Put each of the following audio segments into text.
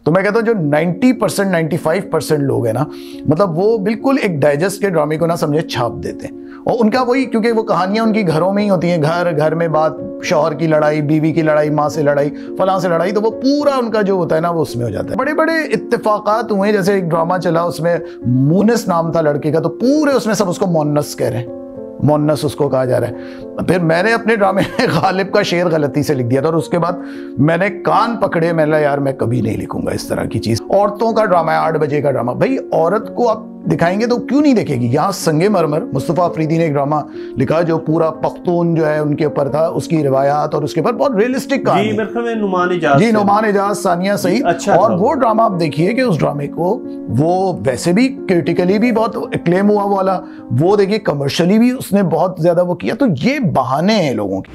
तो मैं कहता हूँ जो 90% 95% लोग हैं ना, मतलब वो बिल्कुल एक डाइजेस्ट के ड्रामे को ना समझे छाप देते हैं। और उनका वही, क्योंकि वो कहानियां उनकी घरों में ही होती हैं, घर घर में बात, शौहर की लड़ाई, बीवी की लड़ाई, माँ से लड़ाई, फलां से लड़ाई, तो वो पूरा उनका जो होता है ना वो उसमें हो जाता है। बड़े बड़े इत्तेफाकात हुए, जैसे एक ड्रामा चला उसमें मूनस नाम था लड़के का, तो पूरे उसमें सब उसको मोन्नस कह रहे हैं, मोन्नस उसको कहा जा रहा है। फिर मैंने अपने ड्रामे में गालिब का शेर गलती से लिख दिया था और उसके बाद मैंने कान पकड़े, मैंने यार मैं कभी नहीं लिखूंगा इस तरह की चीज। औरतों का ड्रामा है, 8 बजे का ड्रामा, भाई औरत को आप दिखाएंगे तो क्यों नहीं देखेगी। यहाँ संगे मरमर मुस्तफ़ा अफरीदी ने एक ड्रामा लिखा जो पूरा पख्तून जो है उनके ऊपर था, उसकी रिवायात और उसके ऊपर बहुत रियलिस्टिक कहानी। नुमान एजाज, सानिया सईद, अच्छा, और वो ड्रामा आप देखिए कि उस ड्रामे को वो वैसे भी क्रिटिकली भी बहुत एक्लेम हुआ वाला, वो देखिए कमर्शियली भी उसने बहुत ज्यादा वो किया। तो ये बहाने हैं लोगों के।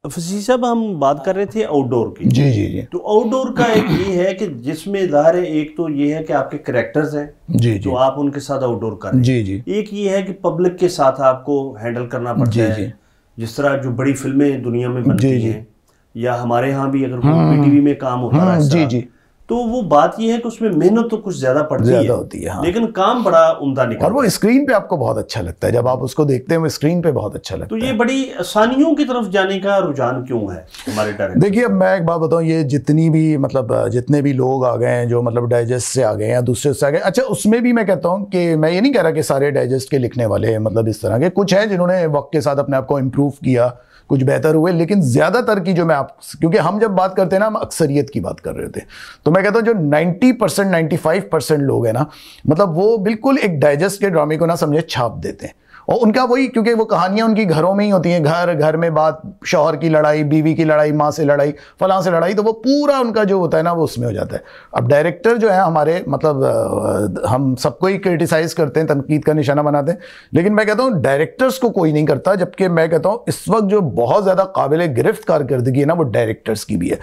फसीह साहब, हम बात कर रहे थे आउटडोर की। जी जी जी। तो आउटडोर का एक ये है कि जिसमें ज़ाहिर है, एक तो ये है कि आपके कैरेक्टर्स हैं जी जी, तो आप उनके साथ आउटडोर कर रहे हैं जी जी। एक ये है कि पब्लिक के साथ आपको हैंडल करना पड़ता है, जिस तरह जो बड़ी फिल्में दुनिया में बनती हैं, या हमारे यहाँ भी अगर कोई पीटीवी में काम होता है जी जी, तो वो बात ये है कि उसमें मेहनत तो कुछ ज्यादा पड़ती है, हाँ। लेकिन काम बड़ा उम्दा निकलता है, और वो स्क्रीन पे आपको बहुत अच्छा लगता है जब आप उसको देखते हैं, वो स्क्रीन पे बहुत अच्छा लगता है। तो ये बड़ी आसानियों की तरफ जाने का रुझान क्यों है हमारे डायरेक्टर? देखिए, अब मैं एक बात बताऊं, ये जितनी भी मतलब जितने भी लोग आ गए हैं जो मतलब डाइजेस्ट से आ गए या दूसरे से आ गए, अच्छा उसमें भी मैं कहता हूँ कि मैं ये नहीं कह रहा कि सारे डाइजेस्ट के लिखने वाले हैं, मतलब इस तरह के कुछ हैं जिन्होंने वक्त के साथ अपने आप को इम्प्रूव किया, कुछ बेहतर हुए, लेकिन ज़्यादातर की जो मैं आप, क्योंकि हम जब बात करते हैं ना, हम अक्सरियत की बात कर रहे थे, तो मैं कहता हूँ जो 90% 95% लोग हैं ना, मतलब वो बिल्कुल एक डाइजेस्ट के ड्रामे को ना समझे छाप देते हैं। और उनका वही, क्योंकि वो कहानियां उनकी घरों में ही होती हैं, घर घर में बात, शौहर की लड़ाई, बीवी की लड़ाई, माँ से लड़ाई, फलां से लड़ाई, तो वो पूरा उनका जो होता है ना वो उसमें हो जाता है। अब डायरेक्टर जो है हमारे, मतलब हम सबको ही क्रिटिसाइज करते हैं, तनकीद का निशाना बनाते हैं, लेकिन मैं कहता हूँ डायरेक्टर्स को कोई नहीं करता, जबकि मैं कहता हूँ इस वक्त जो बहुत ज़्यादा काबिल गिरफ्त कारकर्दगी है ना, वो डायरेक्टर्स की भी है।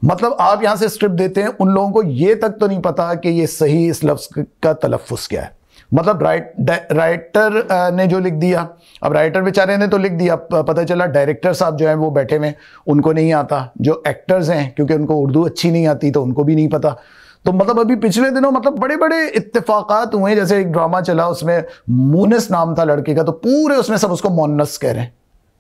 मतलब आप यहाँ से स्क्रिप्ट देते हैं, उन लोगों को ये तक तो नहीं पता कि ये सही इस लफ्ज़ का तलफ़्फ़ुज़ क्या है। मतलब राइटर ने जो लिख दिया, अब राइटर बेचारे ने तो लिख दिया, पता चला डायरेक्टर साहब जो हैं वो बैठे हुए, उनको नहीं आता, जो एक्टर्स हैं क्योंकि उनको उर्दू अच्छी नहीं आती तो उनको भी नहीं पता। तो मतलब अभी पिछले दिनों मतलब बड़े बड़े इत्तेफाकात हुए, जैसे एक ड्रामा चला उसमें मूनस नाम था लड़के का, तो पूरे उसमें सब उसको मोन्नस कह रहे हैं,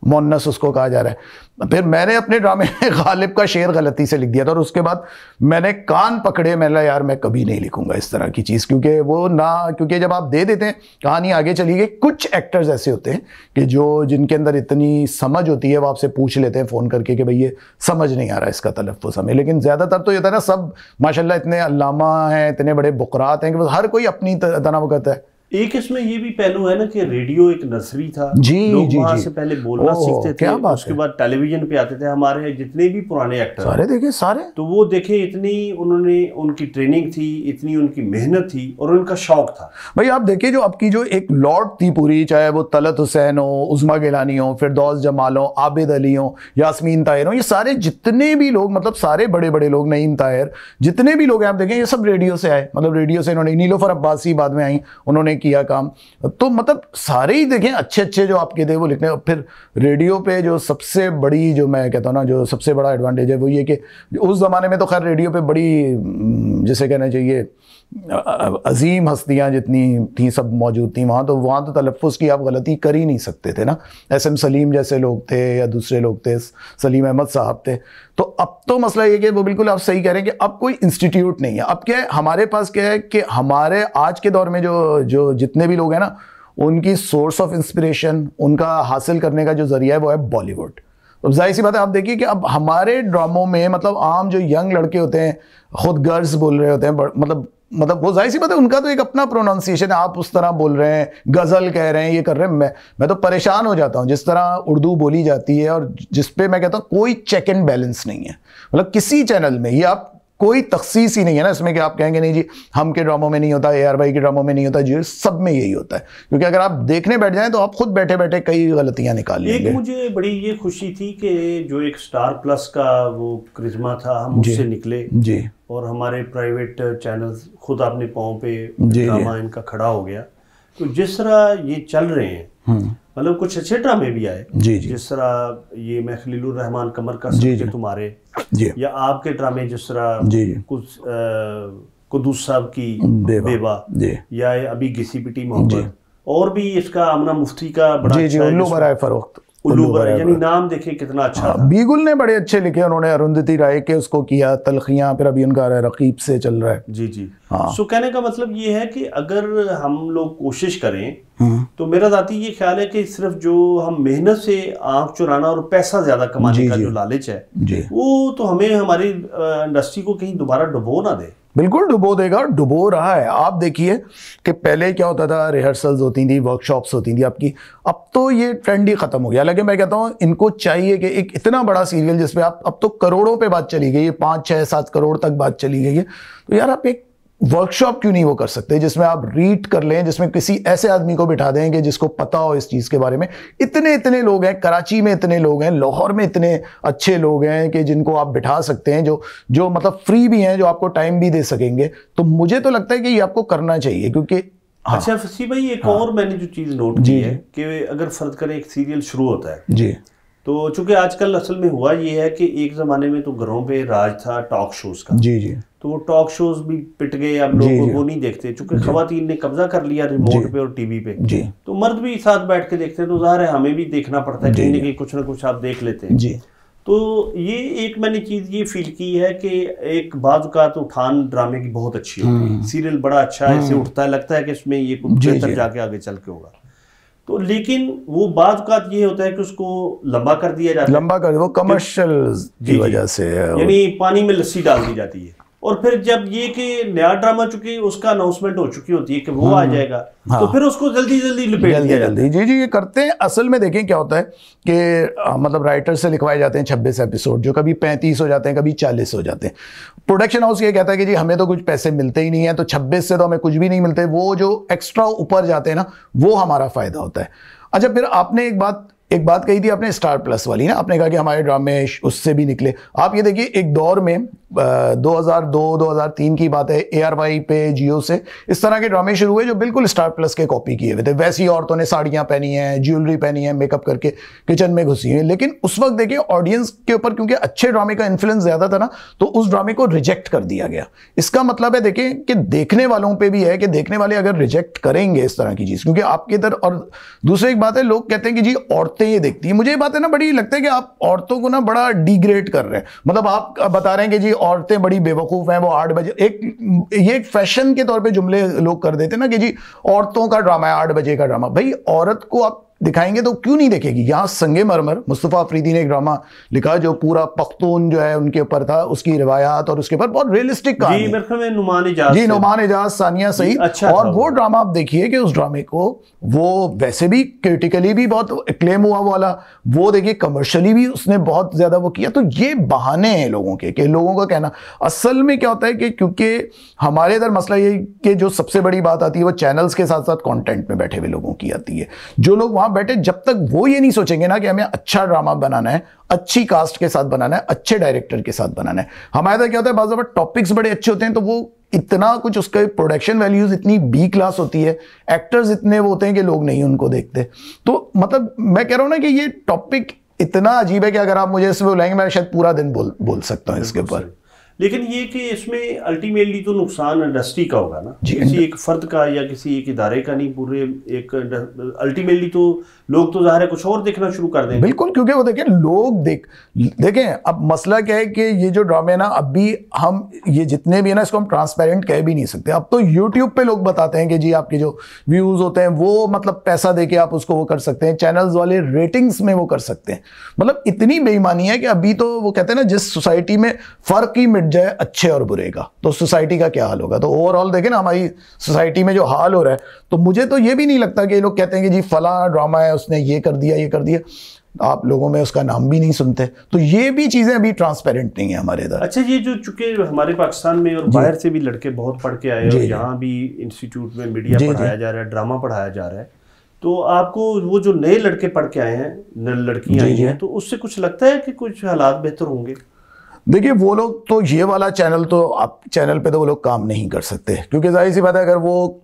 मोन्नस उसको कहा जा रहा है। फिर मैंने अपने ड्रामे में गालिब का शेर गलती से लिख दिया था और उसके बाद मैंने कान पकड़े, मैंने यार मैं कभी नहीं लिखूंगा इस तरह की चीज़, क्योंकि वो ना, क्योंकि जब आप दे देते हैं कहानी आगे चली गई, कुछ एक्टर्स ऐसे होते हैं कि जो जिनके अंदर इतनी समझ होती है, वो आपसे पूछ लेते हैं फ़ोन करके कि भाई ये समझ नहीं आ रहा इसका तलफ़्फ़ुज़ हमें, लेकिन ज़्यादातर तो ये होता है ना, सब माशाल्लाह इतने अल्लामा हैं, इतने बड़े बुकरात हैं कि हर कोई अपनी तरह वो कहता है। एक इसमें ये भी पहलू है ना कि रेडियो एक नर्सरी था, जी लोग जी वहाँ जी से पहले बोलना सीखते थे, उसके बाद टेलीविजन पे आते थे। हमारे जितने भी पुराने एक्टर सारे देखे सारे, तो वो देखे, इतनी उन्होंने, उनकी ट्रेनिंग थी, इतनी उनकी मेहनत थी और उनका शौक था। भाई आप देखिए जो आपकी जो एक लॉट थी पूरी, चाहे वो तलत हुसैन हो, उज़मा गिलानी हो, फिरदौस जमाल हो, आबिद अली हो, यास्मीन ताहिर हो, ये सारे जितने भी लोग, मतलब सारे बड़े बड़े लोग, नईम ताहिर, जितने भी लोग हैं आप देखें, ये सब रेडियो से आए, मतलब रेडियो से इन्होंने, नीलोफर अब्बासी बाद में आई, उन्होंने किया काम, तो मतलब सारे ही देखें अच्छे अच्छे जो आपके थे वो लिखने। फिर रेडियो पे जो सबसे बड़ी, जो मैं कहता हूँ ना, जो सबसे बड़ा एडवांटेज है वो ये कि उस ज़माने में तो खैर रेडियो पे बड़ी, जैसे कहना चाहिए, अजीम हस्तियाँ जितनी थी सब मौजूद थी वहाँ, तो वहाँ तो तलफ़्फ़ुज़ की आप गलती कर ही नहीं सकते थे ना। SM सलीम जैसे लोग थे या दूसरे लोग थे, सलीम अहमद साहब थे। तो अब तो मसला ये कि वो बिल्कुल आप सही कह रहे हैं कि अब कोई इंस्टीट्यूट नहीं है। अब क्या है, हमारे पास क्या है कि हमारे आज के दौर में जो जितने भी लोग हैं ना, उनकी सोर्स ऑफ इंस्पिरेशन, उनका हासिल करने का जो ज़रिया है वो है बॉलीवुड। तो जाहिर सी बात है, आप देखिए कि अब हमारे ड्रामों में मतलब आम जो यंग लड़के होते हैं, खुद गर्ल्स बोल रहे होते हैं, मतलब वो जाहिर सी बात है, उनका तो एक अपना प्रोनाउंसिएशन है, आप उस तरह बोल रहे हैं, गज़ल कह रहे हैं, ये कर रहे हैं, मैं तो परेशान हो जाता हूँ जिस तरह उर्दू बोली जाती है और जिस पे मैं कहता हूँ कोई चेक एंड बैलेंस नहीं है। मतलब किसी चैनल में ये आप कोई तखसीस ही नहीं है ना इसमें कि आप कहेंगे नहीं जी हम के ड्रामों में नहीं होता, AR भाई के ड्रामों में नहीं होता, जी सब में यही होता है। क्योंकि अगर आप देखने बैठ जाएं तो आप खुद बैठे बैठे कई गलतियां निकाल लेंगे। एक मुझे बड़ी ये खुशी थी कि जो एक स्टार प्लस का वो करिश्मा था, हम उससे निकले जी, और हमारे प्राइवेट चैनल्स खुद अपने पाँव पे ड्रामा इनका खड़ा हो गया। तो जिस तरह ये चल रहे हैं, मतलब कुछ अच्छे ड्रामे भी आए जी जी, जिस तरह ये मैं खलीलुर रहमान कमर का सबके तुम्हारे जी, या आपके ड्रामे जिस तरह जी कुछ कुदूस साहब की बेवा या अभी घिसी पिटी मोहब्बत, और भी इसका आमना मुफ्ती का बड़ा जी जी, उल्लू बराए फरोख्त, उल्लू बराए, यानी नाम देखे कितना अच्छा था। बीगुल ने बड़े अच्छे लिखे, उन्होंने अरुंधति राय के उसको किया तलखियां, फिर अभी उनका रकीब से चल रहा है। जी जी, हाँ। सो कहने का मतलब ये है कि अगर हम लोग कोशिश करें तो मेरा जाती ये ख्याल है कि सिर्फ जो हम मेहनत से आंख चुराना और पैसा ज्यादा कमाने का जो लालच है वो तो हमें हमारी इंडस्ट्री को कहीं दोबारा डुबो ना दे। बिल्कुल डुबो देगा, डुबो रहा है। आप देखिए कि पहले क्या होता था, रिहर्सल्स होती थी, वर्कशॉप्स होती थी आपकी, अब तो ये ट्रेंड ही खत्म हो गया। हालांकि मैं कहता हूँ इनको चाहिए कि एक इतना बड़ा सीरियल जिसपे आप, अब तो करोड़ों पे बात चली गई है, 5, 6, 7 करोड़ तक बात चली गई है, तो यार आप एक वर्कशॉप क्यों नहीं वो कर सकते जिसमें आप रीड कर लें, जिसमें किसी ऐसे आदमी को बिठा दें कि जिसको पता हो इस चीज़ के बारे में। इतने लोग हैं, कराची में इतने लोग हैं, लाहौर में इतने अच्छे लोग हैं कि जिनको आप बिठा सकते हैं, जो मतलब फ्री भी हैं, जो आपको टाइम भी दे सकेंगे। तो मुझे तो लगता है कि ये आपको करना चाहिए, क्योंकि हाँ। अच्छा फसी भाई, एक और मैंने जो चीज़ नोट की है कि अगर फर्ज करें एक सीरियल शुरू होता है जी, तो चूंकि आजकल असल में हुआ ये है कि एक ज़माने में तो घरों पे राज था टॉक शोज़ का, जी जी, तो वो टॉक शोज भी पिट गए, अब लोग वो नहीं देखते क्योंकि खवातीन ने कब्जा कर लिया रिमोट पे और टीवी पे, तो मर्द भी साथ बैठ के देखते हैं, तो ज़ाहिर है हमें भी देखना पड़ता है, कहीं ना कहीं कुछ ना कुछ आप देख लेते हैं जी। तो ये एक मैंने चीज़ ये फील की है कि एक बाज़ तो उठान ड्रामे की बहुत अच्छी होती है, सीरियल बड़ा अच्छा है, इससे उठता है, लगता है कि इसमें ये कुछ बेहतर जाके आगे चल के होगा, तो लेकिन वो बाज़ ये होता है कि उसको लंबा कर दिया जाता है, लंबा कर, वो कमर्शियल की वजह से, यानी पानी में लस्सी डाल दी जाती है, और फिर जब ये कि नया ड्रामा चुकी उसका अनाउंसमेंट हो चुकी होती है कि वो आ जाएगा, हाँ। तो फिर उसको जल्दी जल्दी लपेट दिया जाता है। जी जी, ये करते हैं। असल में देखें क्या होता है कि मतलब राइटर से लिखवाए जाते हैं 26 एपिसोड, जो कभी 35 हो जाते हैं, कभी 40 हो जाते हैं। प्रोडक्शन हाउस ये कहता है कि जी हमें तो कुछ पैसे मिलते ही नहीं है, तो 26 से तो हमें कुछ भी नहीं मिलते, वो जो एक्स्ट्रा ऊपर जाते हैं ना, वो हमारा फायदा होता है। अच्छा, फिर आपने एक बात कही थी आपने स्टार प्लस वाली ना, आपने कहा कि हमारे ड्रामे उससे भी निकले। आप ये देखिए, एक दौर में 2002-2003 की बात है, ARY पे जियो से इस तरह के ड्रामे शुरू हुए जो बिल्कुल स्टार प्लस के कॉपी किए हुए थे। वैसी औरतों ने साड़ियाँ पहनी हैं, ज्वेलरी पहनी है, मेकअप करके किचन में घुसी हैं। लेकिन उस वक्त देखिए ऑडियंस के ऊपर क्योंकि अच्छे ड्रामे का इन्फ्लुएंस ज़्यादा था ना, तो उस ड्रामे को रिजेक्ट कर दिया गया। इसका मतलब है देखिए कि देखने वालों पर भी है कि देखने वाले अगर रिजेक्ट करेंगे इस तरह की चीज़, क्योंकि आपके इधर, और दूसरी एक बात है, लोग कहते हैं कि जी औरतें ये देखती हैं। मुझे ये बात है ना बड़ी लगता है कि आप औरतों को ना बड़ा डिग्रेड कर रहे हैं। मतलब आप बता रहे हैं कि जी औरतें बड़ी बेवकूफ़ हैं, वो 8 बजे, ये एक फैशन के तौर पे जुमले लोग कर देते हैं ना कि जी औरतों का ड्रामा है, 8 बजे का ड्रामा। भाई औरत को आप दिखाएंगे तो क्यों नहीं देखेगी। यहाँ संगे मरमर, मुस्तफ़ा अफरीदी ने एक ड्रामा लिखा जो पूरा पख्तून जो है उनके ऊपर था, उसकी रिवायात और उसके ऊपर बहुत रियलिस्टिक कहानी है। नुमान एजाज, सानिया सईद, अच्छा, और वो ड्रामा आप देखिए कि उस ड्रामे को वो वैसे भी क्रिटिकली भी बहुत एक्लेम हुआ वाला, वो देखिए कमर्शियली भी उसने बहुत ज्यादा वो किया। तो ये बहाने हैं लोगों के, कि लोगों का कहना, असल में क्या होता है कि क्योंकि हमारे इधर मसला ये कि जो सबसे बड़ी बात आती है वो चैनल्स के साथ साथ कंटेंट में बैठे हुए लोगों की आती है। जो लोग वहां बैठे, जब तक वो ये नहीं सोचेंगे ना कि हमें अच्छा ड्रामा बनाना है, अच्छी कास्ट के साथ बनाना है, अच्छे डायरेक्टर के साथ बनाना है। हमारे इधर क्या होता है, बाज़ दफ़ा टॉपिक्स बड़े अच्छे होते हैं तो वो इतना कुछ, उसका प्रोडक्शन वैल्यूज इतनी बी क्लास होती है, एक्टर्स इतने वो होते हैं कि लोग नहीं उनको देखते। तो मतलब मैं कह रहा हूं ना कि ये टॉपिक इतना अजीब है कि अगर आप मुझे इसमें बुलाएंगे मैं शायद पूरा दिन बोल सकता हूँ इसके ऊपर। लेकिन ये कि इसमें अल्टीमेटली तो नुकसान इंडस्ट्री का होगा ना, किसी एक फर्द का या किसी एक इदारे का नहीं, पूरे एक अल्टीमेटली तो लोग तो ज़ाहिर है कुछ और देखना शुरू कर देंगे। बिल्कुल, क्योंकि वो देखें लोग देखें अब मसला क्या है कि ये जो ड्रामे ना, अभी हम ये जितने भी है ना, इसको हम ट्रांसपेरेंट कह भी नहीं सकते। अब तो यूट्यूब पे लोग बताते हैं कि जी आपके जो व्यूज़ होते हैं वो मतलब पैसा दे के आप उसको वो कर सकते हैं, चैनल्स वाले रेटिंग्स में वो कर सकते हैं। मतलब इतनी बेईमानी है कि अभी तो वो कहते हैं ना, जिस सोसाइटी में फ़र्क ही मिट जाए अच्छे और बुरे का, तो सोसाइटी का क्या हाल होगा। तो ओवरऑल देखें ना हमारी सोसाइटी में जो हाल हो रहा है, तो मुझे तो ये भी नहीं लगता कि ये लोग कहते हैं कि जी फला ड्रामा है, उसने ये कर दिया, आप लोगों में उसका नाम भी नहीं सुनते। तो ये भी चीज़ें अभी ट्रांसपेरेंट नहीं है हमारे इधर। अच्छा, ये जो चूंकि हमारे पाकिस्तान में और बाहर से भी लड़के बहुत पढ़ के आए और यहाँ भी इंस्टीट्यूट में मीडिया पढ़ाया जा रहा है, ड्रामा पढ़ाया जा रहा है, तो आपको वो जो नए लड़के पढ़ के आए हैं, लड़कियाँ आई हैं, तो उससे कुछ लगता है कि कुछ हालात बेहतर होंगे? देखिए वो लोग तो ये वाला चैनल तो आप चैनल पे तो वो लोग काम नहीं कर सकते, क्योंकि जाहिर सी बात है अगर वो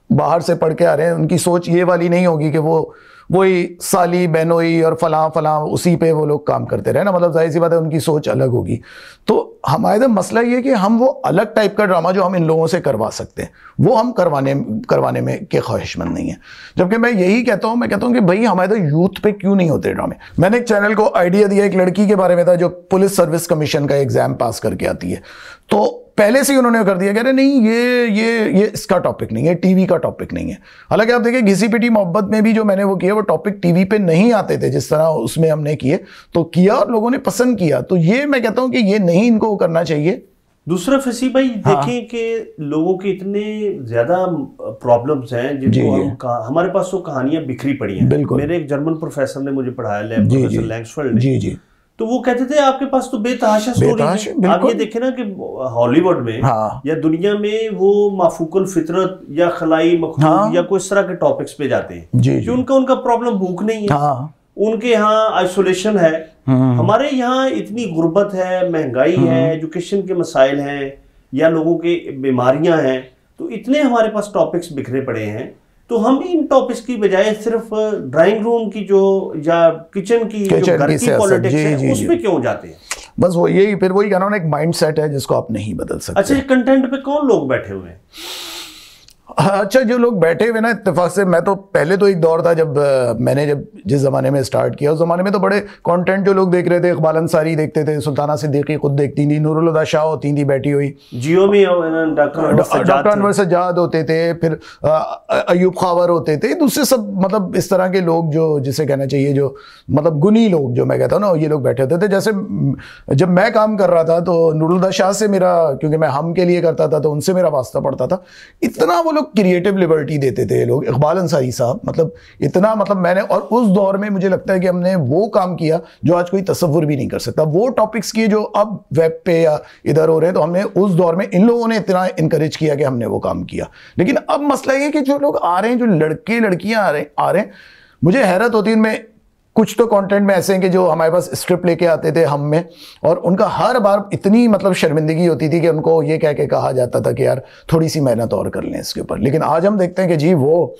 बाहर से पढ़ के आ रहे हैं, उनकी सोच ये वाली नहीं होगी कि वो वही साली बहनोई और फलां फलां उसी पे वो लोग काम करते रहे ना, मतलब जाहिर सी बात है उनकी सोच अलग होगी। तो हमारे तो मसला ये कि हम वो अलग टाइप का ड्रामा जो हम इन लोगों से करवा सकते हैं वो हम करवाने में के ख्वाहिशमंद नहीं है। जबकि मैं यही कहता हूँ, मैं कहता हूँ कि भाई हमारे तो यूथ पे क्यों नहीं होते ड्रामे। मैंने एक चैनल को आइडिया दिया, एक लड़की के बारे में था जो पुलिस सर्विस कमीशन का एग्जाम पास करके आती है, तो पहले से ही उन्होंने कर दिया, कह रहे नहीं ये इसका टॉपिक नहीं है, टीवी का टॉपिक नहीं है। हालांकि आप देखिए घिसी पिटी मोहब्बत में भी जो मैंने वो किया वो टॉपिक टीवी पे नहीं आते थे जिस तरह उसमें हमने किए, तो किया और लोगों ने पसंद किया। तो ये मैं कहता हूं कि ये नहीं इनको करना चाहिए। दूसरा फसी भाई देखें कि लोगों के इतने ज्यादा प्रॉब्लम्स हैं जिनको हम हमारे पास तो कहानियां बिखरी पड़ी हैं। मेरे एक जर्मन प्रोफेसर ने मुझे पढ़ाया, प्रोफेसर लैंग्सफेल्ड ने, तो वो कहते थे आपके पास तो बेतहाशा स्टोरी है। आप ये देखें ना कि हॉलीवुड में या दुनिया में वो माफूकुल फितरत या खलाई मखलूक या कोई इस तरह के टॉपिक्स पे जाते हैं कि उनका प्रॉब्लम भूख नहीं है, उनके यहाँ आइसोलेशन है। हमारे यहाँ इतनी गुर्बत है, महंगाई है, एजुकेशन के मसाइल हैं या लोगों के बीमारियां हैं, तो इतने हमारे पास टॉपिक्स बिखरे पड़े हैं। तो हम इन टॉपिक्स की बजाय सिर्फ ड्राइंग रूम की जो या किचन की जो घर की पॉलिटिक्स है उस पे क्यों जाते हैं? बस वो यही फिर वही कहना एक माइंड सेट है जिसको आप नहीं बदल सकते। अच्छा, कंटेंट पे कौन लोग बैठे हुए हैं? अच्छा, जो लोग बैठे हुए ना इत्तेफाक से, मैं तो पहले तो एक दौर था जब मैंने जिस ज़माने में स्टार्ट किया उस ज़माने में तो बड़े कंटेंट जो लोग देख रहे थे, इकबाल अंसारी देखते थे, सुल्ताना सिद्दीकी खुद देखती थी, नूरुल हुदा शाह होती थी बैठी हुई, जियो में डॉक्टर अनवर सज्जाद होते थे, फिर अयूब खावर होते थे, दूसरे सब मतलब इस तरह के लोग जो जिसे कहना चाहिए जो मतलब गुनी लोग जो मैं कहता हूँ ना, ये लोग बैठे होते थे। जैसे जब मैं काम कर रहा था तो नूरुल हुदा शाह से मेरा, क्योंकि मैं हम के लिए करता था तो उनसे मेरा वास्ता पड़ता था, इतना वो लोग क्रिएटिव लिबर्टी देते थे लोग। इकबाल अंसारी साहब मतलब इतना, मतलब मैंने, और उस दौर में मुझे लगता है कि हमने वो काम किया जो आज कोई तसव्वुर भी नहीं कर सकता। वो टॉपिक्स किए जो अब वेब पे या इधर हो रहे हैं, तो हमने उस दौर में इन लोगों ने इतना इनकरेज किया कि हमने वो काम किया। लेकिन अब मसला ये कि जो लोग आ रहे हैं, जो लड़के लड़कियां आ रहे हैं, मुझे हैरत होती है। मैं कुछ तो कंटेंट में ऐसे हैं कि जो हमारे पास स्क्रिप्ट लेके आते थे हम में, और उनका हर बार इतनी मतलब शर्मिंदगी होती थी कि उनको ये कह के कहा जाता था कि यार थोड़ी सी मेहनत और कर लें इसके ऊपर। लेकिन आज हम देखते हैं कि जी वो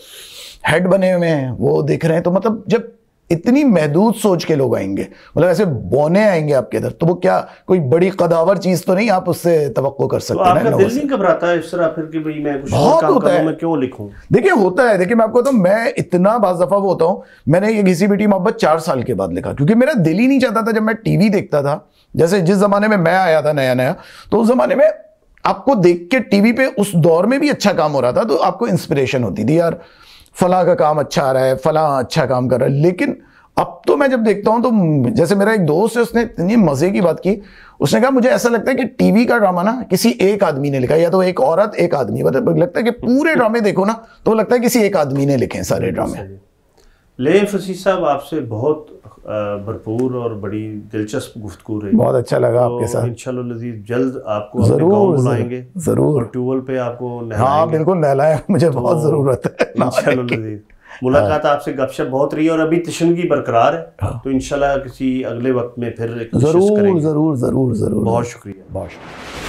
हेड बने हुए हैं, वो दिख रहे हैं। तो मतलब जब इतनी महदूद सोच के लोग आएंगे, मतलब ऐसे बोने आएंगे आपके इधर, तो वो क्या कोई बड़ी कदावर चीज तो नहीं आप उससे तवक्को कर सकते हैं। तो आपका दिल नहीं घबराता है इस तरह फिर कि भाई मैं कुछ और काम करूं, मैं क्यों लिखूं? देखिए होता है, देखिए मैं आपको बताऊं, मैं इतना बाज़ दफा वो होता हूं, मैंने ये घिसी पिटी मोहब्बत 4 साल के बाद लिखा, क्योंकि मेरा दिल ही नहीं चाहता था। जब मैं टीवी देखता था, जैसे जिस जमाने में मैं आया था नया नया, तो उस जमाने में आपको देख के टीवी पे उस दौर में भी अच्छा काम हो रहा था, तो आपको इंस्पिरेशन होती थी, यार फला का काम अच्छा आ रहा है, फला अच्छा काम कर रहा है। लेकिन अब तो मैं जब देखता हूं तो जैसे मेरा एक दोस्त है, उसने इतनी मजे की बात की, उसने कहा मुझे ऐसा लगता है कि टीवी का ड्रामा ना किसी एक आदमी ने लिखा, या तो एक औरत एक आदमी, मतलब लगता है कि पूरे ड्रामे देखो ना तो लगता है किसी एक आदमी ने लिखे सारे ड्रामे। ले फसी साहब, आपसे बहुत भरपूर और बड़ी दिलचस्प गुफ्तगू रही, बहुत अच्छा लगा आपके साथ। इंशाअल्लाह लजीज जल्द आपको अपने गांव बुलाएंगे, जरूर, और ट्यूबवेल पे आपको नहलाएंगे। हाँ बिल्कुल नहलाएं, मुझे बहुत जरूरत है इंशाअल्लाह लजीज। मुलाकात आपसे गपशप बहुत रही और अभी तशनगी बरकरार है, तो इंशाल्लाह किसी अगले वक्त में फिर जरूर जरूर जरूर जरूर। बहुत शुक्रिया, बहुत शुक्रिया।